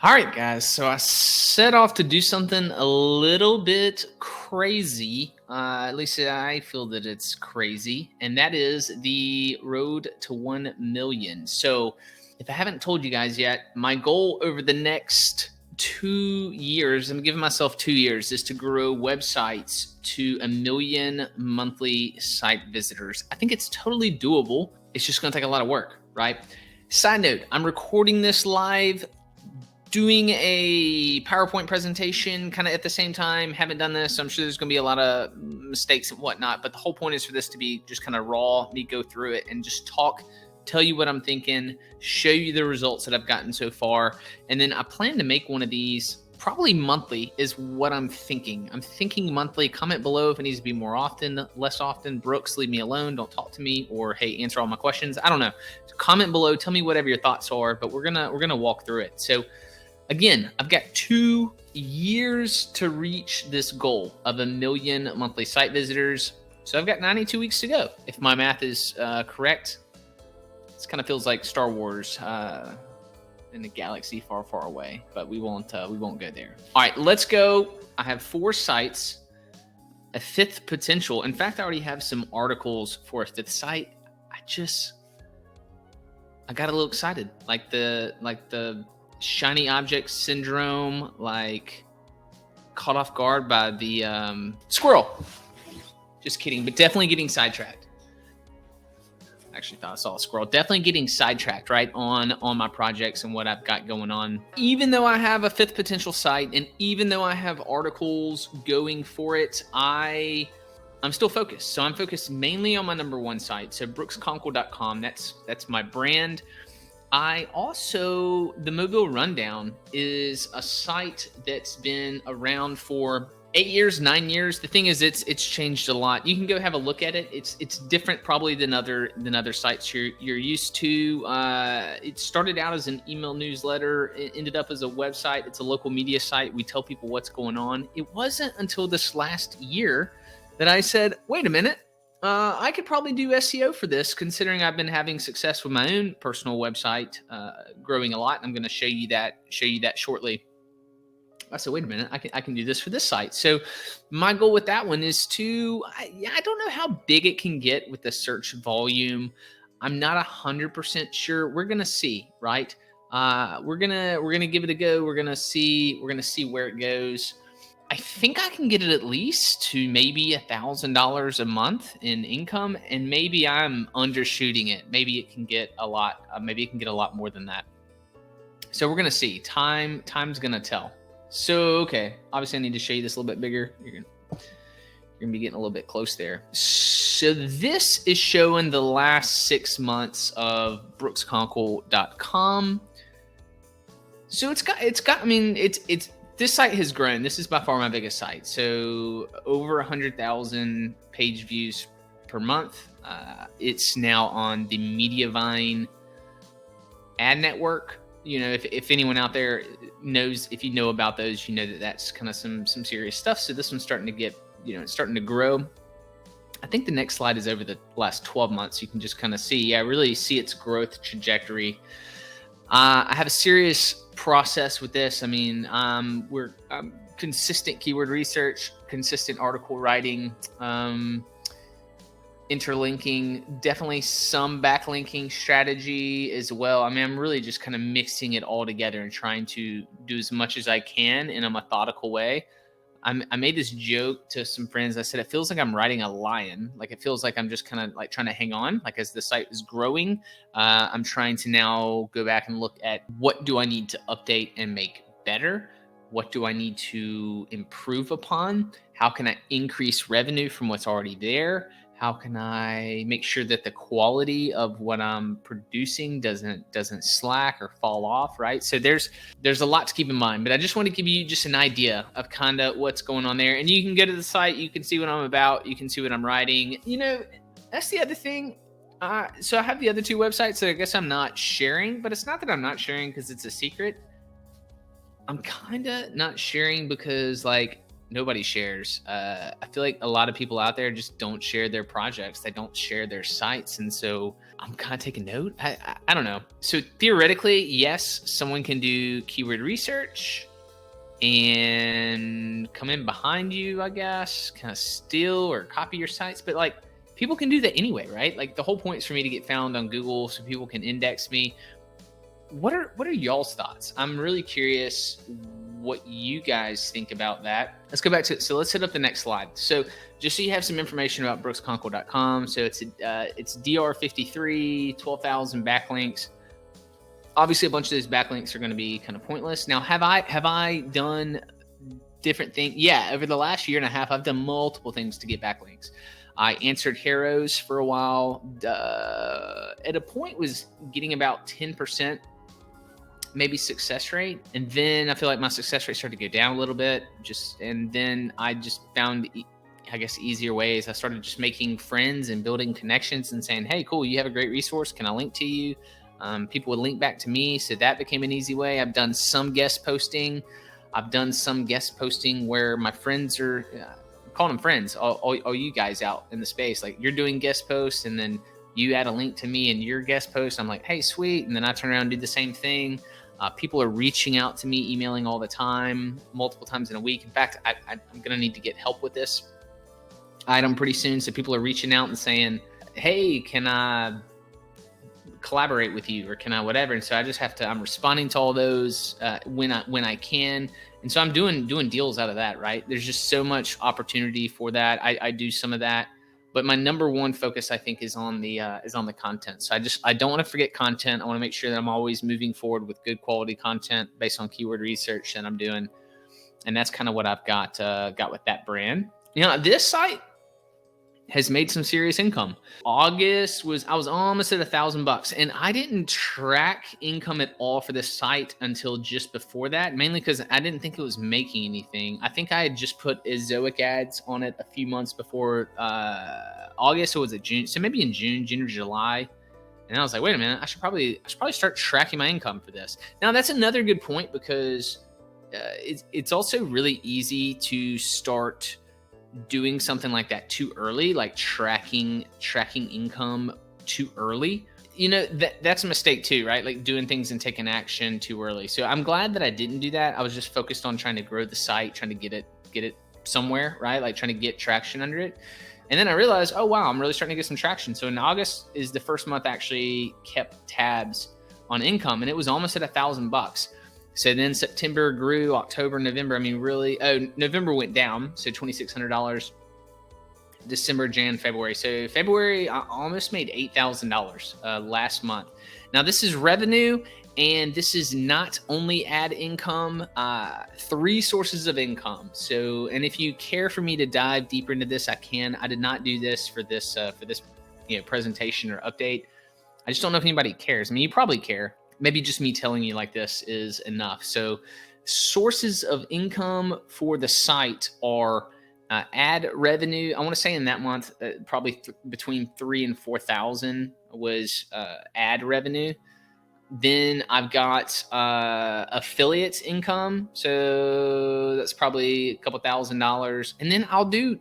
All right, guys. So I set off to do something a little bit crazy. At least I feel that it's crazy, and that is the road to 1 million. So, if I haven't told you guys yet, my goal over the next 2 years, I'm giving myself 2 years, is to grow websites to 1 million monthly site visitors. I think it's totally doable. It's just going to take a lot of work, right? Side note, I'm recording this live, doing a PowerPoint presentation kind of at the same time. Haven't done this, so I'm sure there's going to be a lot of mistakes and whatnot. But the whole point is for this to be just kind of raw, me go through it and just talk, tell you what I'm thinking, show you the results that I've gotten so far. And then I plan to make one of these probably monthly is what I'm thinking. I'm thinking monthly. Comment below if it needs to be more often, less often. Brooks, leave me alone. Don't talk to me. Or hey, answer all my questions. I don't know. So comment below. Tell me whatever your thoughts are. But we're gonna walk through it. So again, I've got 2 years to reach this goal of 1 million monthly site visitors. So I've got 92 weeks to go. If my math is correct, this kind of feels like Star Wars in a galaxy far, far away, but we won't go there. All right, let's go. I have 4 sites, a 5th potential. In fact, I already have some articles for a 5th site. I got a little excited, like the shiny object syndrome, like caught off guard by the squirrel. Just kidding, but definitely getting sidetracked. Actually thought I saw a squirrel. Definitely getting sidetracked, right, on my projects and what I've got going on. Even though I have a 5th potential site, and even though I have articles going for it, I'm still focused. So I'm focused mainly on my number 1 site. So brooksconkle.com. That's my brand. The Mobile Rundown is a site that's been around for 8 years, 9 years. The thing is, it's changed a lot. You can go have a look at it. It's different probably than other sites you're used to. It started out as an email newsletter. It ended up as a website. It's a local media site. We tell people what's going on. It wasn't until this last year that I said, wait a minute. I could probably do SEO for this, considering I've been having success with my own personal website, growing a lot. I'm going to show you that shortly. I said, wait a minute, I can do this for this site. So my goal with that one is I don't know how big it can get with the search volume. I'm not 100% sure. We're going to see, right? We're going to give it a go. We're going to see where it goes. I think I can get it at least to maybe $1,000 a month in income, and maybe I'm undershooting it. Maybe it can get a lot. Maybe it can get a lot more than that. So we're gonna see. Time's gonna tell. So okay, obviously I need to show you this a little bit bigger. You're gonna be getting a little bit close there. So this is showing the last 6 months of brooksconkle.com. So it's this site has grown. This is by far my biggest site. So over 100,000 page views per month. It's now on the Mediavine ad network. You know, if anyone out there knows, if you know about those, you know that's kind of some serious stuff. So this one's starting to get, it's starting to grow. I think the next slide is over the last 12 months. You can just kind of see, I really see its growth trajectory. I have a serious process with this. I mean, we're consistent keyword research, consistent article writing, interlinking, definitely some backlinking strategy as well. I mean, I'm really just kind of mixing it all together and trying to do as much as I can in a methodical way. I made this joke to some friends. I said, it feels like I'm riding a lion. Like, it feels like I'm just kind of like trying to hang on. Like, as the site is growing, I'm trying to now go back and look at what do I need to update and make better? What do I need to improve upon? How can I increase revenue from what's already there? How can I make sure that the quality of what I'm producing doesn't slack or fall off, right? So there's a lot to keep in mind, but I just want to give you just an idea of kind of what's going on there. And you can go to the site, you can see what I'm about, you can see what I'm writing. That's the other thing. So I have the other 2 websites that I guess I'm not sharing, but it's not that I'm not sharing because it's a secret. I'm kind of not sharing because, like, Nobody shares. I feel like a lot of people out there just don't share their projects. They don't share their sites. And so I'm kind of taking note. I don't know. So theoretically, yes, someone can do keyword research and come in behind you, I guess, kind of steal or copy your sites. But like, people can do that anyway, right? Like, the whole point is for me to get found on Google so people can index me. What are y'all's thoughts? I'm really curious what you guys think about that. Let's go back to it. So let's hit up the next slide. So just so you have some information about brooksconkle.com. So it's DR53, 12,000 backlinks. Obviously, a bunch of those backlinks are going to be kind of pointless. Now, have I done different things? Yeah, over the last year and a half, I've done multiple things to get backlinks. I answered Harrows for a while. At a point, was getting about 10%, maybe success rate, and then I feel like my success rate started to go down a little bit. And then I just found, I guess, easier ways. I started just making friends and building connections and saying, "Hey, cool, you have a great resource. Can I link to you?" People would link back to me, so that became an easy way. I've done some guest posting. Where my friends are, calling them friends, all you guys out in the space. Like, you're doing guest posts, and then you add a link to me in your guest post. I'm like, "Hey, sweet." And then I turn around and do the same thing. People are reaching out to me, emailing all the time, multiple times in a week. In fact, I'm going to need to get help with this item pretty soon. So people are reaching out and saying, "Hey, can I collaborate with you, or can I whatever?" And so I just have to, I'm responding to all those when I can. And so I'm doing deals out of that, right? There's just so much opportunity for that. I do some of that, but my number one focus, I think, is on the content. So I don't want to forget content. I want to make sure that I'm always moving forward with good quality content based on keyword research that I'm doing. And that's kind of what I've got with that brand. This site has made some serious income. I was almost at $1,000, and I didn't track income at all for this site until just before that, mainly because I didn't think it was making anything. I think I had just put Ezoic ads on it a few months before August, or was it June? So maybe in June or July. And I was like, wait a minute, I should probably start tracking my income for this. Now, that's another good point, because it's also really easy to start doing something like that too early, like tracking income too early. That's a mistake too, right? Like doing things and taking action too early. So I'm glad that I didn't do that. I was just focused on trying to grow the site, trying to get it somewhere, right? Like trying to get traction under it. And then I realized, oh wow, I'm really starting to get some traction. So in August is the first month I actually kept tabs on income, and it was almost at $1,000. So then September grew, October, November. November went down, so $2,600. December, Jan, February. So February, I almost made $8,000 last month. Now, this is revenue, and this is not only ad income, 3 sources of income. So, and if you care for me to dive deeper into this, I can. I did not do this for this presentation or update. I just don't know if anybody cares. I mean, you probably care. Maybe just me telling you like this is enough. So sources of income for the site are ad revenue. I want to say in that month, probably between 3,000 and 4,000 was ad revenue. Then I've got affiliates income. So that's probably a couple $1,000. And then I'll do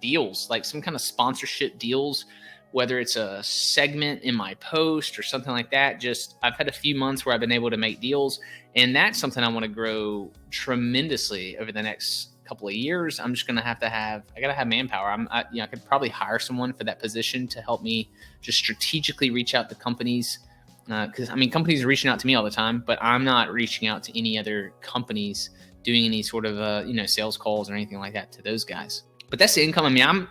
deals, like some kind of sponsorship deals, whether it's a segment in my post or something like that. I've had a few months where I've been able to make deals, and that's something I want to grow tremendously over the next couple of years. I'm just going to have manpower. I could probably hire someone for that position to help me just strategically reach out to companies. Because companies are reaching out to me all the time, but I'm not reaching out to any other companies doing any sort of sales calls or anything like that to those guys. But that's the income.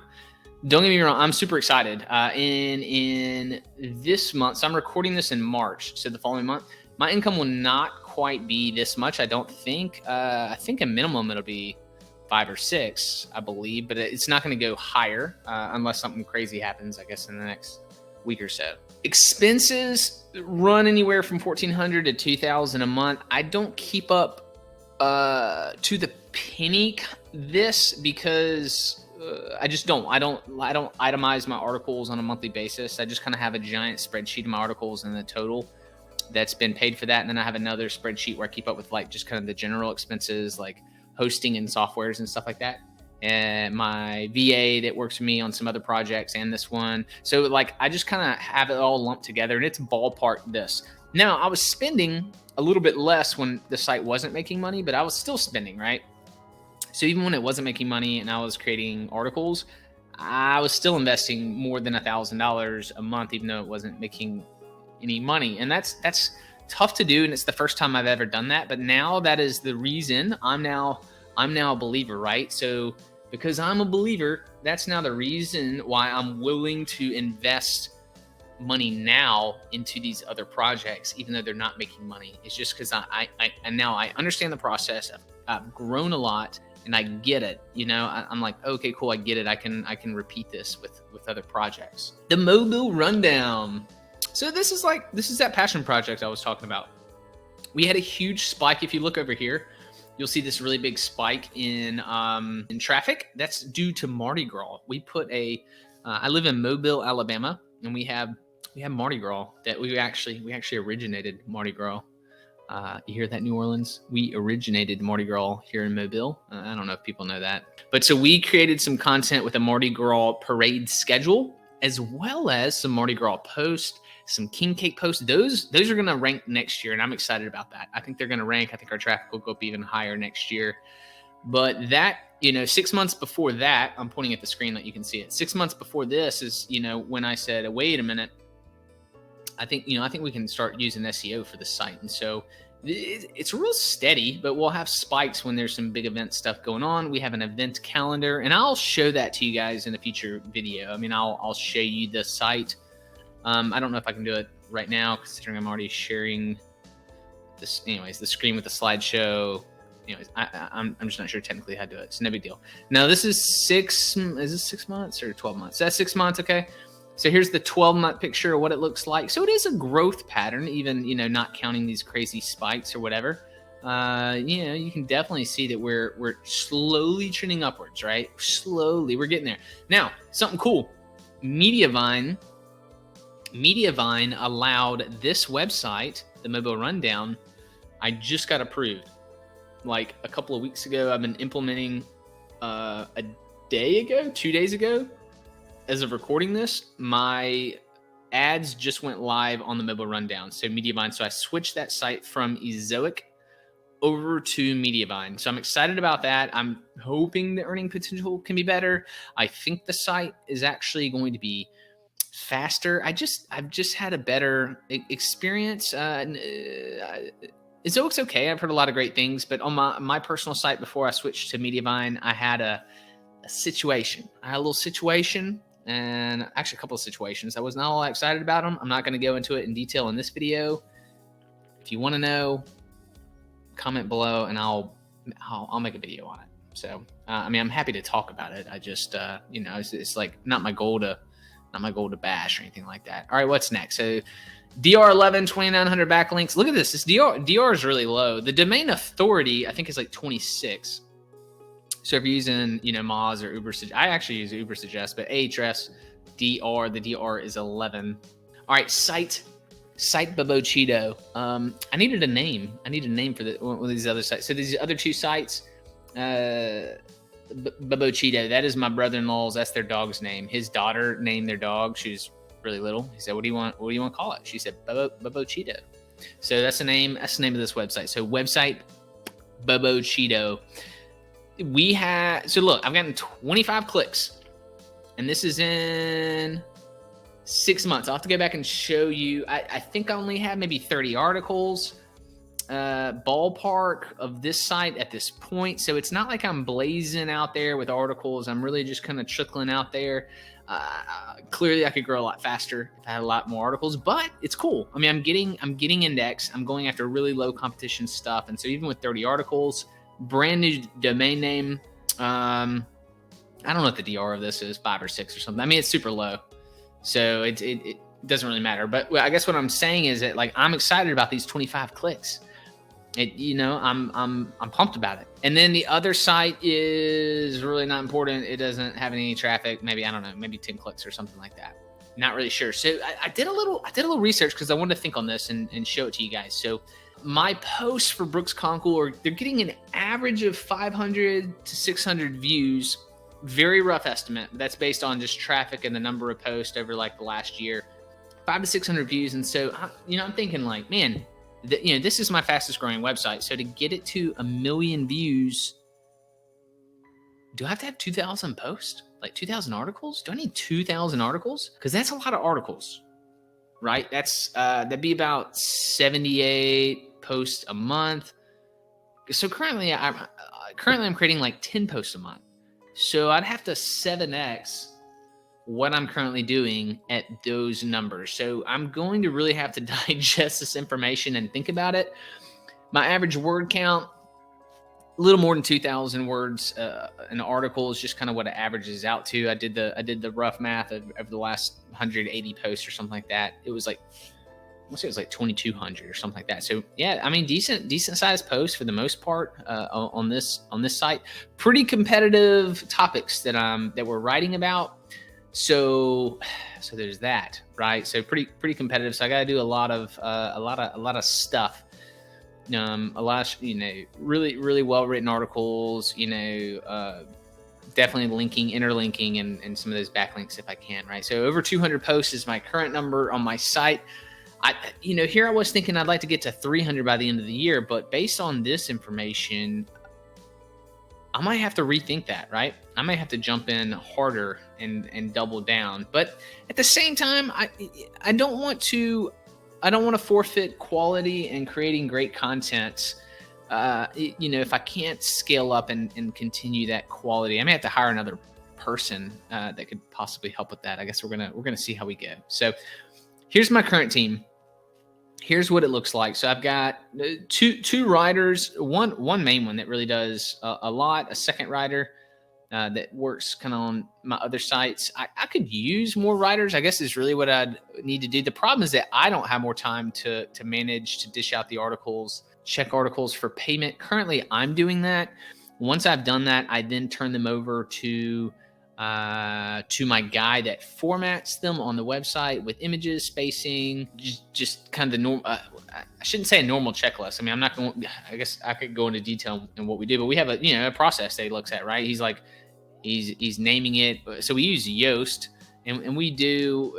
Don't get me wrong, I'm super excited. In this month, so I'm recording this in March, so the following month, my income will not quite be this much, I don't think. I think a minimum it'll be 5 or 6, I believe, but it's not going to go higher unless something crazy happens, I guess, in the next week or so. Expenses run anywhere from $1,400 to $2,000 a month. I don't keep up to the penny this because I just don't. I don't itemize my articles on a monthly basis. I just kind of have a giant spreadsheet of my articles and the total that's been paid for that. And then I have another spreadsheet where I keep up with like just kind of the general expenses, like hosting and softwares and stuff like that. And my VA that works with me on some other projects and this one. So like I just kind of have it all lumped together, and it's ballpark this. Now I was spending a little bit less when the site wasn't making money, but I was still spending, right? So even when it wasn't making money and I was creating articles, I was still investing more than $1,000 a month, even though it wasn't making any money. And that's tough to do. And it's the first time I've ever done that. But now that is the reason I'm now a believer, right? So because I'm a believer, that's now the reason why I'm willing to invest money now into these other projects, even though they're not making money. It's just because I now I understand the process. I've grown a lot. And I get it, you know, I'm like, okay, cool. I get it. I can repeat this with other projects. The Mobile Rundown. So this is that passion project I was talking about. We had a huge spike. If you look over here, you'll see this really big spike in traffic. That's due to Mardi Gras. We put I live in Mobile, Alabama, and we have Mardi Gras that we actually originated Mardi Gras. You hear that, New Orleans? We originated Mardi Gras here in Mobile. I don't know if people know that. But so we created some content with a Mardi Gras parade schedule, as well as some Mardi Gras posts, some king cake posts. Those are going to rank next year, and I'm excited about that. I think they're going to rank. I think our traffic will go up even higher next year. But that, 6 months before that, I'm pointing at the screen that you can see it. 6 months before this is, when I said, wait a minute, I think we can start using SEO for the site. And so it's real steady, but we'll have spikes when there's some big event stuff going on. We have an event calendar, and I'll show that to you guys in a future video. I mean, I'll show you the site. I don't know if I can do it right now, considering I'm already sharing this. Anyways, the screen with the slideshow. Anyways, I'm just not sure technically how to do it. It's no big deal. Now this is is this 6 months or 12 months? That's 6 months. Okay. So here's the 12-month picture of what it looks like. So it is a growth pattern, even, not counting these crazy spikes or whatever. You can definitely see that we're slowly trending upwards, right? Slowly, we're getting there. Now, something cool. Mediavine allowed this website, the Mobile Rundown. I just got approved. Like a couple of weeks ago, I've been implementing 2 days ago. As of recording this, my ads just went live on the Mobile Rundown, so Mediavine. So I switched that site from Ezoic over to Mediavine. So I'm excited about that. I'm hoping the earning potential can be better. I think the site is actually going to be faster. I've just had a better experience. Ezoic's okay. I've heard a lot of great things, but on my personal site before I switched to Mediavine, I had a situation. I had a little situation. And actually a couple of situations. I was not all that excited about them. I'm not going to go into it in detail in this video. If you want to know, comment below and I'll make a video on it. So, I'm happy to talk about it. I just, it's like not my goal to bash or anything like that. All right, what's next? So DR11, 2,900 backlinks. Look at this. This DR is really low. The domain authority, I think, is like 26. So if you're using, Moz or Ubersuggest, I actually use Ubersuggest, but Ahrefs, DR, the DR is 11. All right, site Babocheeto. I needed a name. For one of these other sites. So these other two sites, Babocheeto, that is my brother-in-law's. That's their dog's name. His daughter named their dog. She was really little. He said, "What do you want to call it?" She said, Babocheeto. So that's the name. That's the name of this website. So website Babocheeto. So look, I've gotten 25 clicks, and this is in 6 months. I'll have to go back and show you. I think I only have maybe 30 articles, ballpark of this site at this point. So it's not like I'm blazing out there with articles. I'm really just kind of trickling out there. Clearly I could grow a lot faster if I had a lot more articles, but it's cool. I mean, I'm getting indexed. I'm going after really low competition stuff. And so even with 30 articles, brand new domain name. I don't know what the DR of this is, 5 or 6 or something. I mean, it's super low, so it doesn't really matter. But I guess what I'm saying is that, like, I'm excited about these 25 clicks. I'm pumped about it. And then the other site is really not important. It doesn't have any traffic. Maybe, I don't know, maybe 10 clicks or something like that. Not really sure. So I did a little research because I wanted to think on this and show it to you guys. So my posts for Brooks Conkle they're getting an average of 500 to 600 views. Very rough estimate, but that's based on just traffic and the number of posts over like the last year. 500 to 600 views. And so, I'm thinking like, man, this is my fastest growing website. So to get it to 1 million views, do I have to have 2,000 posts? Like 2,000 articles? Do I need 2,000 articles? Because that's a lot of articles, right? That'd be about 78 posts a month. So currently I'm creating like 10 posts a month. So I'd have to 7x what I'm currently doing at those numbers. So I'm going to really have to digest this information and think about it. My average word count, a little more than 2,000 words an article is just kind of what it averages out to. I did the rough math of the last 180 posts or something like that. It was like, let's say it was like 2,200 or something like that. So yeah, I mean, decent sized posts for the most part on this site. Pretty competitive topics that we're writing about. So there's that, right? So pretty competitive. So I got to do a lot of stuff. Really well written articles. Definitely interlinking, and some of those backlinks if I can, right? So over 200 posts is my current number on my site. Here I was thinking I'd like to get to 300 by the end of the year, but based on this information, I might have to rethink that, right? I might have to jump in harder and double down. But at the same time, I don't want to forfeit quality and creating great content. If I can't scale up and continue that quality, I may have to hire another person that could possibly help with that. I guess we're gonna see how we go. So here's my current team. Here's what it looks like. So I've got two writers, one main one that really does a lot, a second writer that works kind of on my other sites. I could use more writers, I guess, is really what I'd need to do. The problem is that I don't have more time to manage to dish out the articles, check articles for payment. Currently, I'm doing that. Once I've done that, I then turn them over to my guy that formats them on the website with images, spacing, just kind of the normal. I shouldn't say a normal checklist. I mean, I'm not going. I guess I could go into detail in what we do, but we have a process that he looks at, right? He's like, he's naming it. So we use Yoast, and we do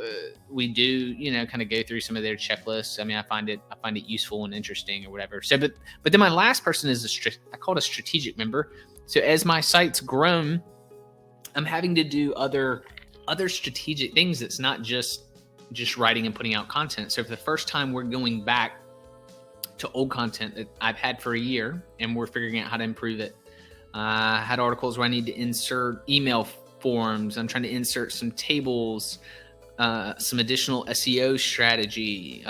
kind of go through some of their checklists. I mean, I find it useful and interesting or whatever. So, but then my last person is I call it a strategic member. So as my site's grown, I'm having to do other strategic things. That's not just writing and putting out content. So for the first time, we're going back to old content that I've had for a year, and we're figuring out how to improve it. I had articles where I need to insert email forms. I'm trying to insert some tables, some additional SEO strategy,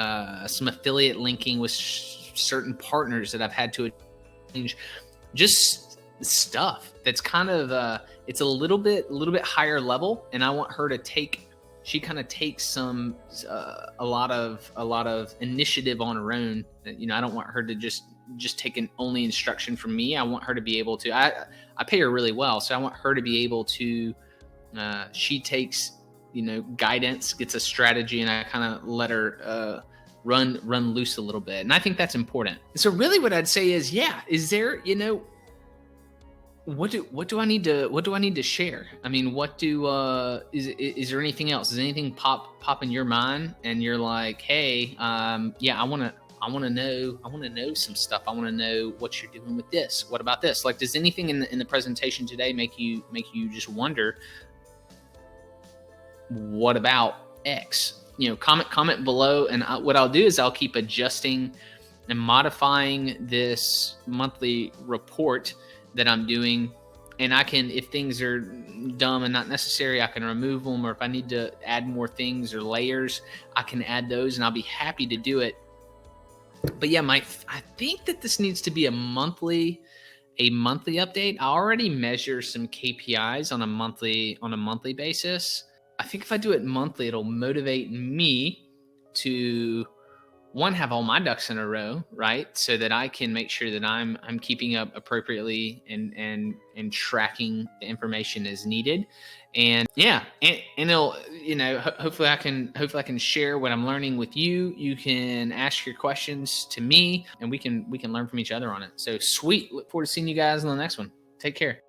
some affiliate linking with certain partners that I've had to change. Just stuff that's kind of it's a little bit higher level, and I want her to take. She kind of takes some a lot of initiative on her own. I don't want her to just take an only instruction from me. I want her to be able to. I pay her really well, so I want her to be able to. She takes guidance, gets a strategy, and I kind of let her run loose a little bit. And I think that's important. So really, what I'd say is, is there what do I need to share? I mean, is there anything else? Does anything pop in your mind and you're like, hey, I want to know some stuff. I want to know what you're doing with this. What about this? Like, does anything in the presentation today make you just wonder, what about X? Comment below, and what I'll do is I'll keep adjusting and modifying this monthly report that I'm doing, and I can, if things are dumb and not necessary, I can remove them, or if I need to add more things or layers, I can add those, and I'll be happy to do it. But yeah, I think that this needs to be a monthly update. I already measure some KPIs on a monthly basis. I think if I do it monthly, it'll motivate me to one, have all my ducks in a row, right? So that I can make sure that I'm keeping up appropriately and tracking the information as needed. And yeah, and it'll, hopefully I can share what I'm learning with you. You can ask your questions to me, and we can learn from each other on it. So sweet. Look forward to seeing you guys on the next one. Take care.